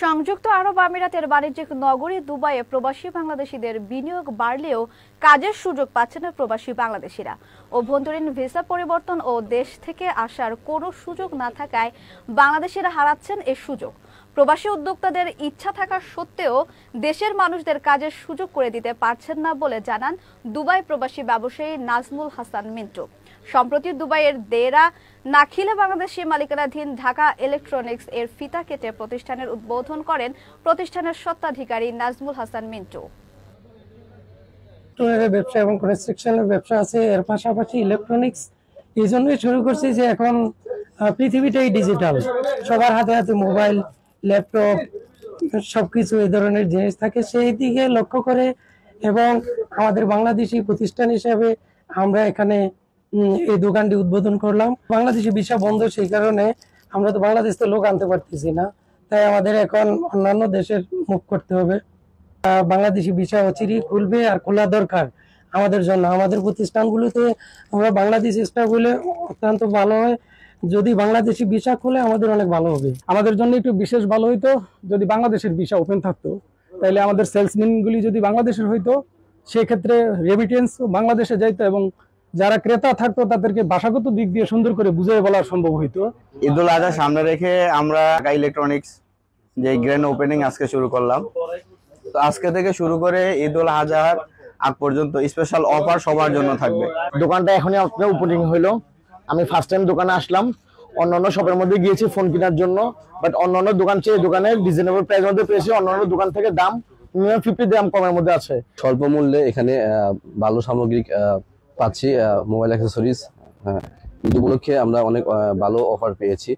সংযুক্ত আরব আমিরাতের বাণিজ্যিক নগরী দুবাইয়ে প্রবাসী বাংলাদেশিদের বিনিয়োগ বাড়লেও কাজের সুযোগ পাচ্ছে না প্রবাসী বাংলাদেশিরা। অভ্যন্তরীণ ভিসা পরিবর্তন ও দেশ থেকে আসার কোনো সুযোগ না থাকায় বাংলাদেশিরা হারাচ্ছেন এই সুযোগ। প্রবাসী উদ্যোক্তাদের ইচ্ছা থাকা সত্ত্বেও দেশের মানুষদের কাজের সুযোগ করে দিতে পারছেন না বলে জানান দুবাই প্রবাসী ব্যবসায়ী নাজমুল হাসান মিন্টু। সম্প্রতি দুবাইয়ের দেরা নাখিলে বাংলাদেশি মালিকানাধীন ঢাকা ইলেকট্রনিক্স এর ফিতা কেটে প্রতিষ্ঠানের উদ্বোধন করেন প্রতিষ্ঠানের স্বত্বাধিকারী নাজমুল হাসান মিন্টু। ব্যবসা এবং কনস্ট্রাকশনের ব্যবসা আছে, এর পাশাপাশি ইলেকট্রনিক্স এই জন্যই শুরু করছি যে এখন পৃথিবীটাই ডিজিটাল, সবার হাতে হাতে মোবাইল, ল্যাপটপ সবকিছু এই ধরনের জিনিস থাকে, সেই দিকে লক্ষ্য করে এবং আমাদের বাংলাদেশি প্রতিষ্ঠান হিসেবে আমরা এখানে এই দোকানটি উদ্বোধন করলাম। বাংলাদেশি ভিসা বন্ধ, সেই কারণে আমরা তো বাংলাদেশ থেকে লোক আনতে পারতেছি না, তাই আমাদের এখন অন্যান্য দেশের মুভ করতে হবে। বাংলাদেশি ভিসা অচিরেই খুলবে, আর খোলা দরকার আমাদের জন্য। আমাদের প্রতিষ্ঠানগুলোতে আমরা বাংলাদেশি স্টাফ হলে অত্যন্ত ভালো হয়, যদি বাংলাদেশি ভিসা খুলে আমাদের অনেক ভালো হবে। আমাদের জন্য একটু বিশেষ ভালো হইতো যদি বাংলাদেশের ভিসা ওপেন থাকতো, তাইলে আমাদের সেলসম্যানগুলি যদি বাংলাদেশের হইতো সেক্ষেত্রে রেমিটেন্স বাংলাদেশে যাইতো এবং যারা ক্রেতা থাকতো তাদেরকে ভাষাগত দিক দিয়ে সুন্দর করে বুঝিয়ে বলা সম্ভব হইতো। ঈদুল আজহা সামনে রেখে আমরা ঢাকা ইলেকট্রনিক্স যে গ্র্যান্ড ওপেনিং আজকে শুরু করলাম। তো আজকে থেকে শুরু করে ঈদুল আজহার আগ পর্যন্ত স্পেশাল অফার সবার জন্য থাকবে। দোকানটা এখনই আপনার ওপেনিং হইলো। আমি ফার্স্ট টাইম দোকানে আসলাম, অন্যান্য শপের মধ্যে গিয়েছি ফোন কেনার জন্য, বাট অন্যান্য দোকান চেয়ে দোকানে রিজনেবল প্রাইস মধ্যে পেয়েছি। অন্যান্য দোকান থেকে দাম 50 গ্রাম কমের মধ্যে আছে। স্বল্প মূল্যে এখানে ভালো সামগ্রী পাচ্ছি, মোবাইল অ্যাক্সেসরিজ। ঈদ উপলক্ষে আমরা অনেক ভালো অফার পেয়েছি।